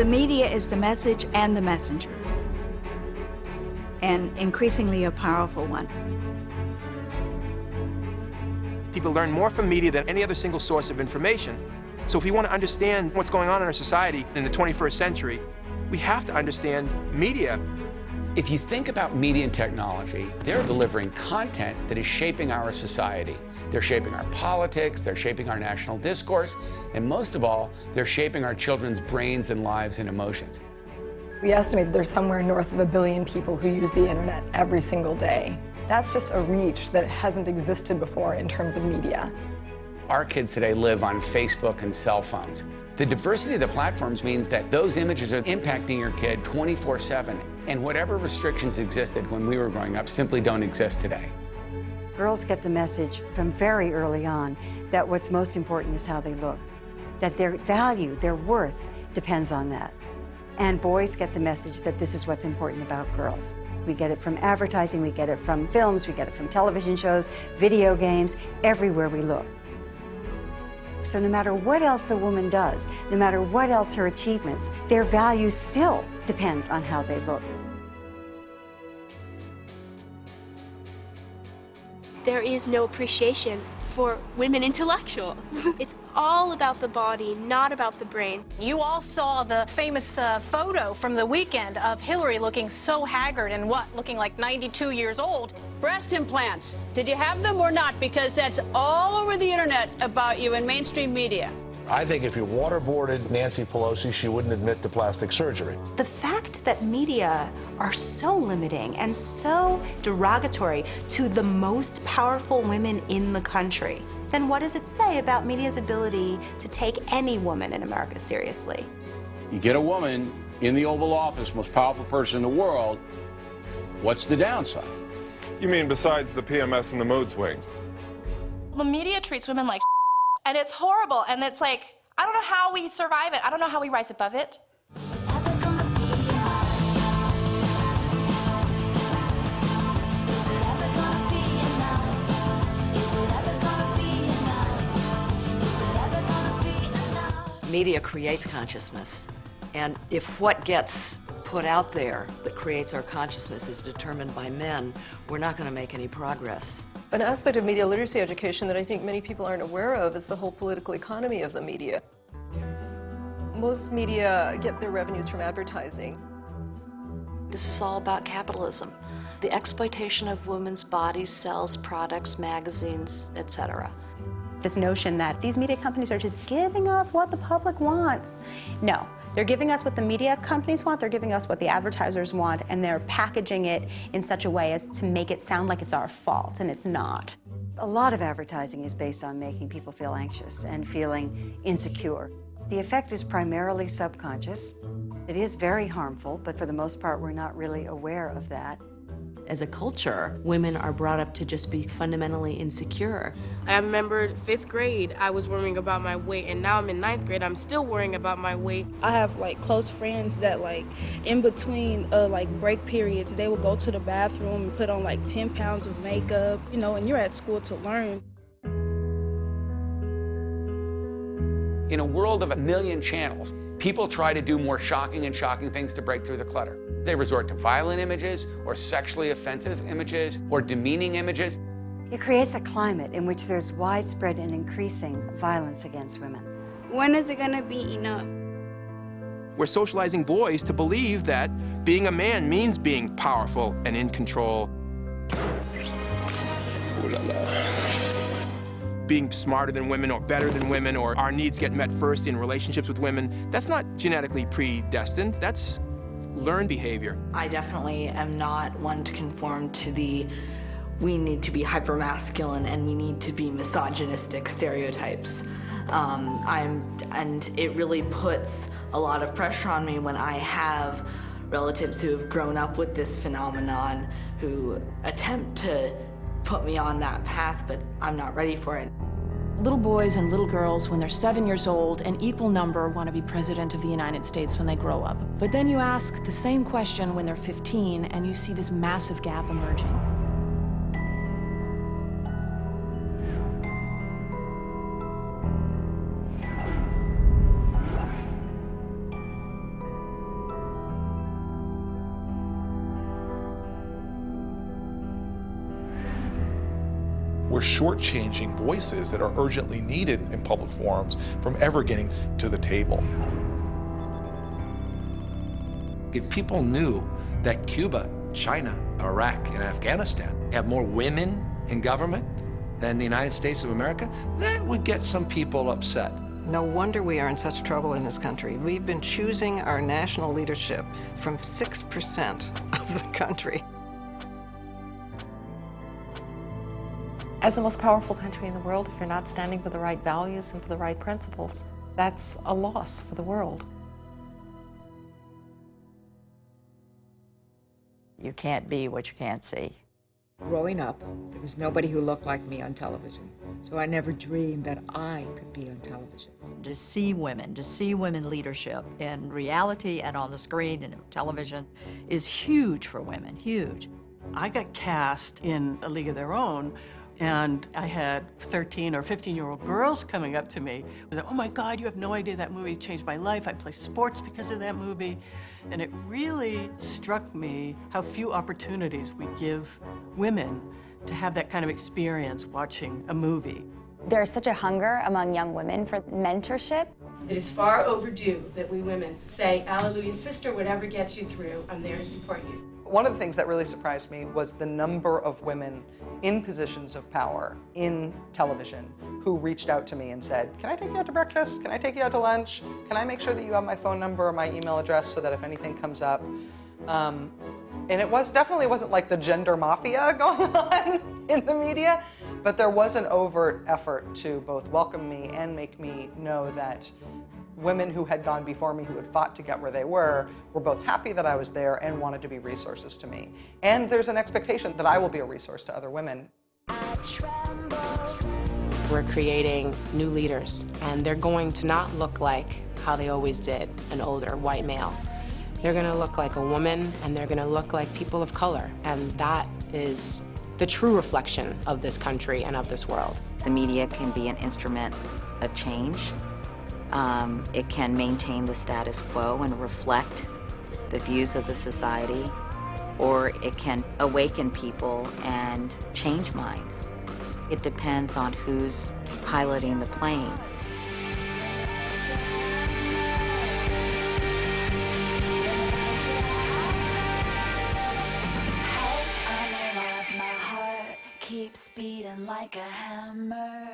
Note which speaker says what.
Speaker 1: The media is the message and the messenger, and increasingly a powerful one.
Speaker 2: People learn more from media than any other single source of information. So if we want to understand what's going on in our society in the 21st century, we have to understand media.
Speaker 3: If you think about media and technology, they're delivering content that is shaping our society. They're shaping our politics, they're shaping our national discourse, and most of all, they're shaping our children's brains and lives and emotions.
Speaker 4: We estimate there's somewhere north of 1 billion people who use the internet every single day. That's just a reach that hasn't existed before in terms of media.
Speaker 3: Our kids today live on Facebook and cell phones. The diversity of the platforms means that those images are impacting your kid 24/7, and whatever restrictions existed when we were growing up simply don't exist today.
Speaker 5: Girls get the message from very early on that what's most important is how they look, that their value, their worth depends on that. And boys get the message that this is what's important about girls. We get it from advertising, we get it from films, we get it from television shows, video games, everywhere we look. So no matter what else a woman does, no matter what else her achievements, their value still depends on how they look.
Speaker 6: There is no appreciation for women intellectuals. It's all about the body, not about the brain.
Speaker 7: You all saw the famous photo from the weekend of Hillary looking so haggard and looking like 92 years old.
Speaker 8: Breast implants, did you have them or not? Because that's all over the internet about you in mainstream media.
Speaker 9: I think if you waterboarded Nancy Pelosi, she wouldn't admit to plastic surgery.
Speaker 10: The fact that media are so limiting and so derogatory to the most powerful women in the country, then what does it say about media's ability to take any woman in America seriously?
Speaker 11: You get a woman in the Oval Office, most powerful person in the world, what's the downside?
Speaker 12: You mean besides the PMS and the mood swings?
Speaker 13: The media treats women like and it's horrible, and it's like, I don't know how we survive it. I don't know how we rise above it.
Speaker 14: Media creates consciousness, and if what gets put out there that creates our consciousness is determined by men, we're not going to make any progress.
Speaker 4: An aspect of media literacy education that I think many people aren't aware of is the whole political economy of the media. Most media get their revenues from advertising.
Speaker 15: This is all about capitalism. The exploitation of women's bodies, cells, products, magazines, etc.
Speaker 10: This notion that these media companies are just giving us what the public wants. No, they're giving us what the media companies want, they're giving us what the advertisers want, and they're packaging it in such a way as to make it sound like it's our fault, and it's not.
Speaker 5: A lot of advertising is based on making people feel anxious and feeling insecure. The effect is primarily subconscious. It is very harmful, but for the most part, we're not really aware of that.
Speaker 15: As a culture, women are brought up to just be fundamentally insecure.
Speaker 16: I remember 5th grade, I was worrying about my weight, and now I'm in 9th grade, I'm still worrying about my weight.
Speaker 17: I have close friends that in between break periods, they will go to the bathroom and put on 10 pounds of makeup, and you're at school to learn.
Speaker 3: In a world of 1 million channels, people try to do more shocking things to break through the clutter. They resort to violent images or sexually offensive images or demeaning images.
Speaker 5: It creates a climate in which there's widespread and increasing violence against women.
Speaker 6: When is it gonna be enough?
Speaker 2: We're socializing boys to believe that being a man means being powerful and in control. Ooh la la. Being smarter than women or better than women, or our needs get met first in relationships with women. That's not genetically predestined. That's learned behavior.
Speaker 18: I definitely am not one to conform to the we need to be hypermasculine and we need to be misogynistic stereotypes. And it really puts a lot of pressure on me when I have relatives who have grown up with this phenomenon who attempt to put me on that path, but I'm not ready for it.
Speaker 15: Little boys and little girls, when they're 7 years old, an equal number want to be president of the United States when they grow up. But then you ask the same question when they're 15, and you see this massive gap emerging.
Speaker 9: we're shortchanging voices that are urgently needed in public forums from ever getting to the table.
Speaker 19: If people knew that Cuba, China, Iraq, and Afghanistan have more women in government than the United States of America, that would get some people upset.
Speaker 14: No wonder we are in such trouble in this country. We've been choosing our national leadership from 6% of the country.
Speaker 20: As the most powerful country in the world, if you're not standing for the right values and for the right principles, that's a loss for the world.
Speaker 21: You can't be what you can't see.
Speaker 22: Growing up, there was nobody who looked like me on television, so I never dreamed that I could be on television.
Speaker 21: To see women leadership in reality and on the screen and television is huge for women, huge.
Speaker 23: I got cast in A League of Their Own, and I had 13 or 15-year-old girls coming up to me. Oh my God, you have no idea that movie changed my life. I play sports because of that movie. And it really struck me how few opportunities we give women to have that kind of experience watching a movie.
Speaker 10: There's such a hunger among young women for mentorship.
Speaker 16: It is far overdue that we women say, "Alleluia, sister, whatever gets you through, I'm there to support you."
Speaker 24: One of the things that really surprised me was the number of women in positions of power in television who reached out to me and said, "Can I take you out to breakfast? Can I take you out to lunch? Can I make sure that you have my phone number or my email address so that if anything comes up?" And it definitely wasn't like the gender mafia going on in the media, but there was an overt effort to both welcome me and make me know that women who had gone before me, who had fought to get where they were both happy that I was there and wanted to be resources to me. And there's an expectation that I will be a resource to other women.
Speaker 16: We're creating new leaders, and they're going to not look like how they always did, an older white male. They're going to look like a woman, and they're going to look like people of color, and that is the true reflection of this country and of this world.
Speaker 25: The media can be an instrument of change. It can maintain the status quo and reflect the views of the society, or it can awaken people and change minds. It depends on who's piloting the plane.
Speaker 26: Keeps beating like a hammer.